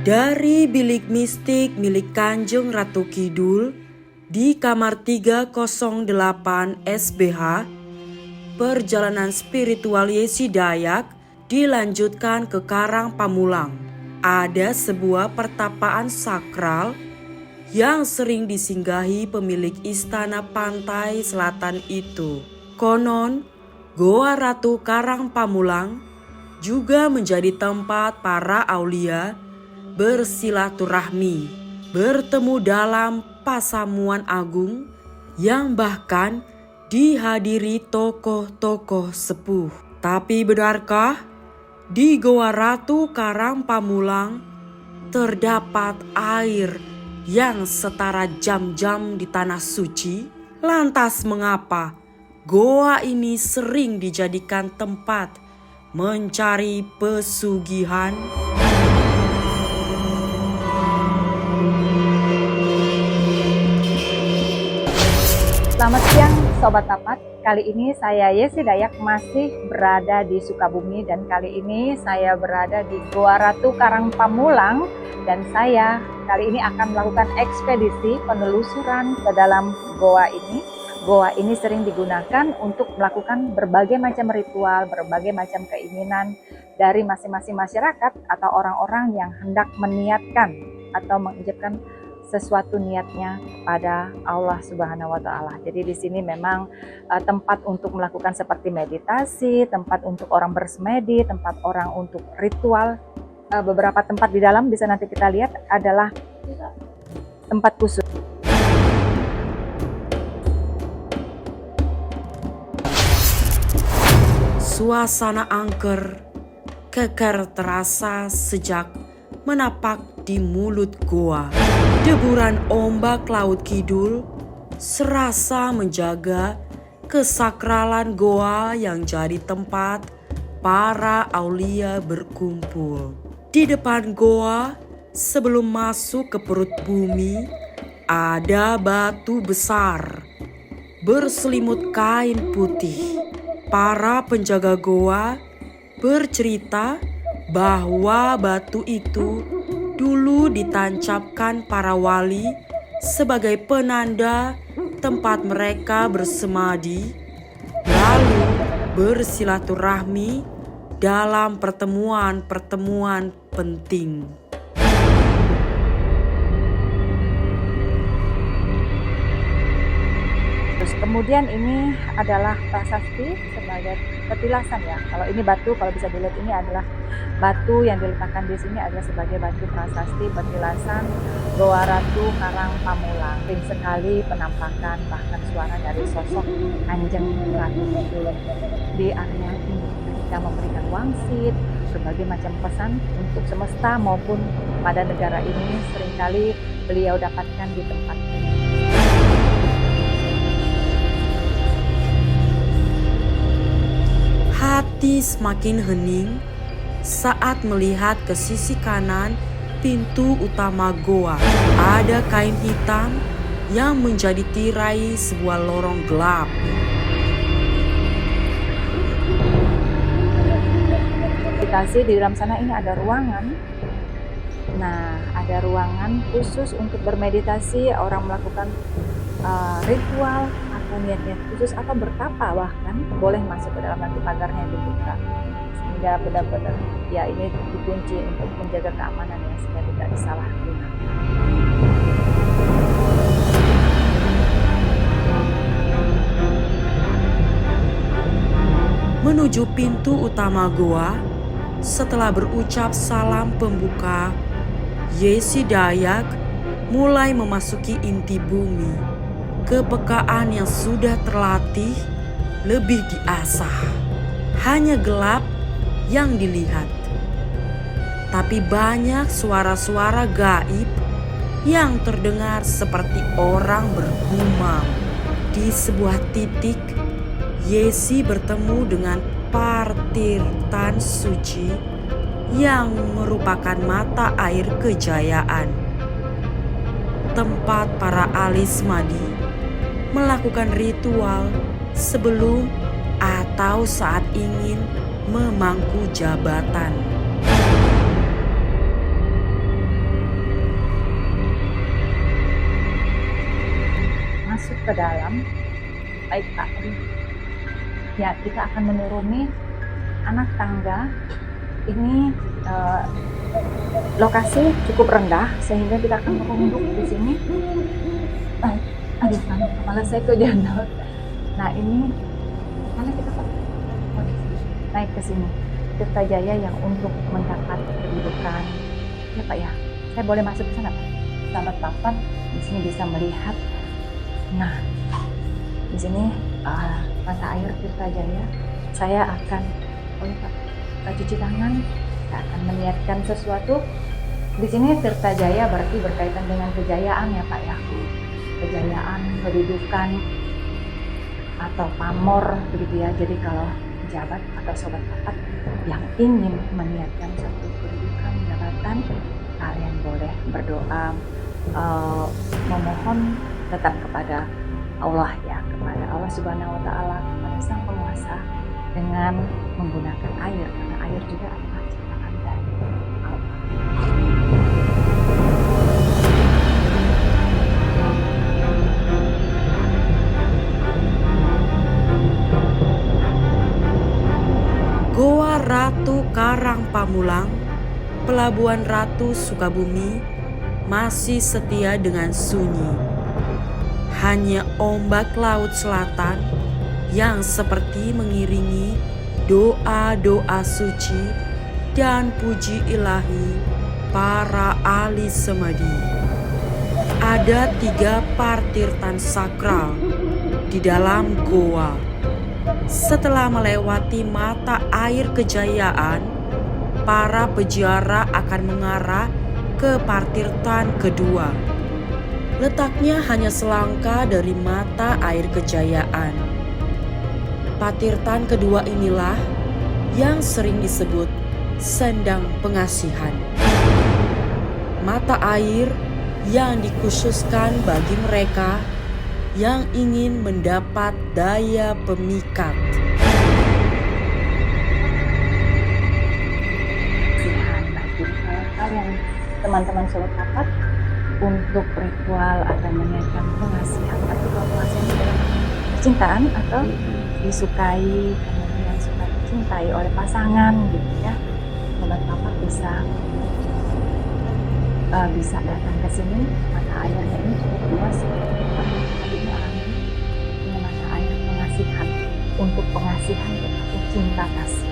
Dari bilik mistik milik Kanjeng Ratu Kidul di kamar 308 SBH, perjalanan spiritual Yesi Dayak dilanjutkan ke Karang Pamulang. Ada sebuah pertapaan sakral yang sering disinggahi pemilik istana pantai selatan itu. Konon, Goa Ratu Karang Pamulang juga menjadi tempat para aulia bersilaturahmi, bertemu dalam pasamuan agung yang bahkan dihadiri tokoh-tokoh sepuh. Tapi benarkah di Goa Ratu Karang Pamulang terdapat air yang setara jam-jam di tanah suci? Lantas mengapa goa ini sering dijadikan tempat mencari pesugihan? Selamat siang Sobat Tapat, kali ini saya Yesi Dayak masih berada di Sukabumi dan kali ini saya berada di Goa Ratu Karang Pamulang dan saya kali ini akan melakukan ekspedisi penelusuran ke dalam goa ini. Goa ini sering digunakan untuk melakukan berbagai macam ritual, berbagai macam keinginan dari masing-masing masyarakat atau orang-orang yang hendak meniatkan atau mengucapkan sesuatu niatnya pada Allah Subhanahu wa Ta'ala. Jadi di sini memang tempat untuk melakukan seperti meditasi, tempat untuk orang bersemedi, tempat orang untuk ritual. Beberapa tempat di dalam bisa nanti kita lihat adalah tempat khusus. Suasana angker keker terasa sejak menapak di mulut goa. Deburan ombak laut kidul serasa menjaga kesakralan goa yang jadi tempat para aulia berkumpul. Di depan goa, sebelum masuk ke perut bumi, ada batu besar berselimut kain putih. Para penjaga goa bercerita bahwa batu itu dulu ditancapkan para wali sebagai penanda tempat mereka bersemadi, lalu bersilaturahmi dalam pertemuan-pertemuan penting. Terus kemudian ini adalah prasasti sebagai petilasan ya. Kalau ini batu, kalau bisa dilihat ini adalah batu yang diletakkan di sini adalah sebagai batu prasasti petilasan Goa Ratu Karang Pamulang. Sering sekali penampakan bahkan suara dari sosok Kanjeng Ratu di area ini ketika memberikan wangsit, berbagai macam pesan untuk semesta maupun pada negara ini seringkali beliau dapatkan di tempat ini. Hati semakin hening saat melihat ke sisi kanan pintu utama goa. Ada kain hitam yang menjadi tirai sebuah lorong gelap. Di dalam sana ini ada ruangan. Nah, ada ruangan khusus untuk bermeditasi, orang melakukan ritual atau niat-niat khusus atau bertapa, bahkan boleh masuk ke dalam, nanti pagarnya dibuka sehingga benar-benar ya ini dikunci untuk menjaga keamanan ya, sehingga tidak disalahgunakan. Menuju pintu utama goa, setelah berucap salam pembuka, Yesi Dayak mulai memasuki inti bumi. Kepekaan yang sudah terlatih lebih diasah. Hanya gelap yang dilihat, tapi banyak suara-suara gaib yang terdengar seperti orang bergumam. Di sebuah titik, Yesi bertemu dengan partir tan suci yang merupakan mata air kejayaan. Tempat para alis madi melakukan ritual sebelum atau saat ingin memangku jabatan. Masuk ke dalam. Baik Pak. Ya, kita akan menuruni anak tangga. Ini lokasi cukup rendah sehingga kita akan merunduk di sini. Aduh, kepala saya kejandot. Nah, ini karena kita naik ke sini, Tirta Jaya yang untuk mendapat kedudukan. Ya Pak ya, saya boleh masuk ke sana Pak? Sahabat Papat di sini bisa melihat. Nah, di sini mata air Tirta Jaya. Saya akan, Pak, cuci tangan. Saya akan meniatkan sesuatu. Di sini Tirta Jaya berarti berkaitan dengan kejayaan ya Pak ya. Kejayaan, kedudukan, atau pamor begitu ya. Jadi kalau pejabat atau sobat papat yang ingin meniatkan satu kedudukan jabatan, kalian boleh berdoa, memohon tetap kepada Allah ya, kepada Allah Subhanahu wa Ta'ala, kepada Sang Penguasa dengan menggunakan air, karena air juga adalah ciptaan dari Allah. Goa Ratu Karang Pamulang, Pelabuhan Ratu Sukabumi, masih setia dengan sunyi. Hanya ombak laut selatan yang seperti mengiringi doa-doa suci dan puji ilahi para ahli semedi. Ada 3 partirtan sakral di dalam goa. Setelah melewati mata air kejayaan, para peziarah akan mengarah ke partirtan kedua. Letaknya hanya selangkah dari mata air kejayaan. Partirtan kedua inilah yang sering disebut sendang pengasihan. Mata air yang dikhususkan bagi mereka yang ingin mendapat daya pemikat. Bagi kalian teman-teman sobat papat untuk ritual atau meniatkan pengasihan, atau pengasihan dalam percintaan atau disukai, kemudian suka dicintai oleh pasangan gitu ya, sobat papat bisa datang ke sini. Mata airnya ini cukup luas. Ini mata air pengasihan, untuk pengasihan tetapi cinta kasih.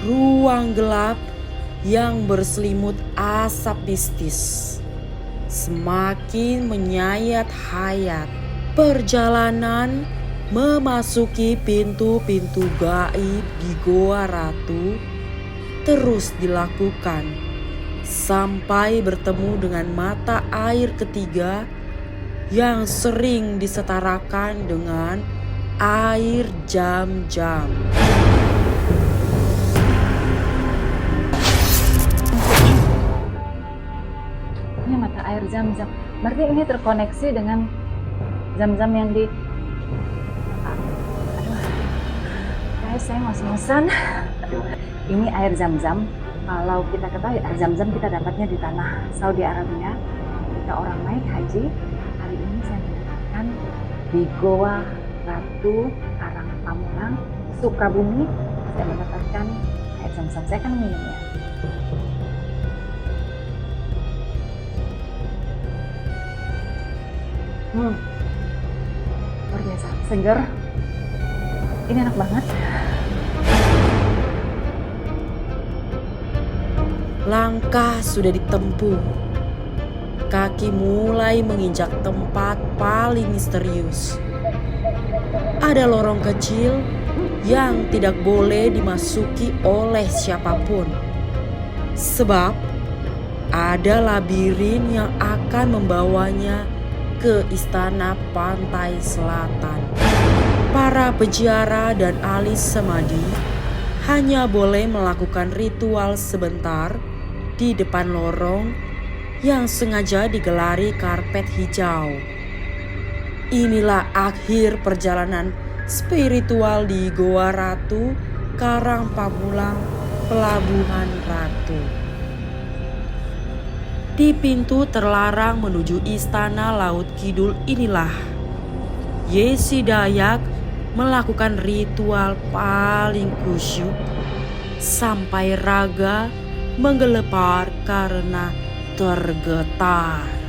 Ruang gelap yang berselimut asap mistis semakin menyayat hayat. Perjalanan memasuki pintu-pintu gaib di Goa Ratu terus dilakukan sampai bertemu dengan mata air ketiga yang sering disetarakan dengan air Zam-Zam. Ini mata air Zam-Zam. Berarti ini terkoneksi dengan Zam-Zam yang di... Guys, saya ngos-ngosan. Ini air Zam-Zam. Kalau kita ketahui air Zam-Zam kita dapatnya di tanah Saudi Arabia. Ketika orang naik haji, hari ini saya mendapatkan di Goa Ratu Karang Pamulang, Sukabumi. Saya mendapatkan air Zam-Zam. Saya akan minumnya. Luar biasa, seger. Ini enak banget. Langkah sudah ditempuh. kaki mulai menginjak tempat paling misterius. Ada lorong kecil yang tidak boleh dimasuki oleh siapapun, sebab ada labirin yang akan membawanya ke istana pantai selatan. Para peziarah dan ahli semadi hanya boleh melakukan ritual sebentar di depan lorong yang sengaja digelari karpet hijau. Inilah akhir perjalanan spiritual di Goa Ratu Karang Pamulang, Pelabuhan Ratu. Di pintu terlarang menuju Istana Laut Kidul inilah Yesi Dayak melakukan ritual paling kusyuk sampai raga menggelepar karena tergetar.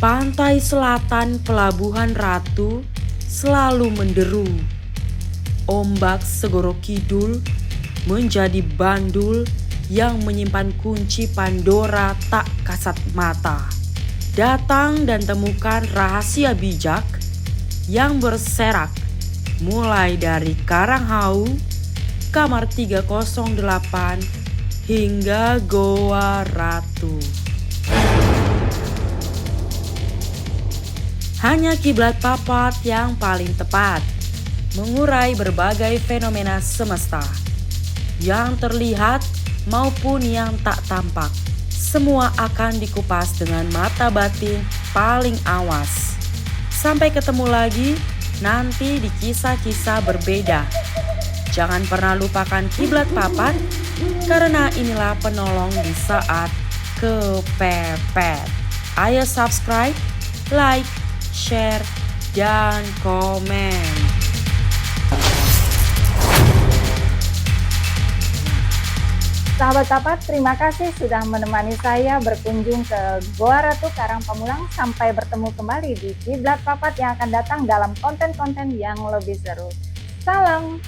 Pantai selatan Pelabuhan Ratu selalu menderu. Ombak Segoro Kidul menjadi bandul yang menyimpan kunci Pandora tak kasat mata. Datang dan temukan rahasia bijak yang berserak mulai dari Karanghau, kamar 308 hingga Goa Ratu. Hanya kiblat papat yang paling tepat mengurai berbagai fenomena semesta yang terlihat maupun yang tak tampak. Semua akan dikupas dengan mata batin paling awas. Sampai ketemu lagi nanti di kisah-kisah berbeda. Jangan pernah lupakan kiblat papat karena inilah penolong di saat kepepet. Ayo subscribe, like, share, dan komen. Sahabat Tapat, terima kasih sudah menemani saya berkunjung ke Goa Ratu Karang Pamulang. Sampai bertemu kembali di Kiblat Papat yang akan datang dalam konten-konten yang lebih seru. Salam!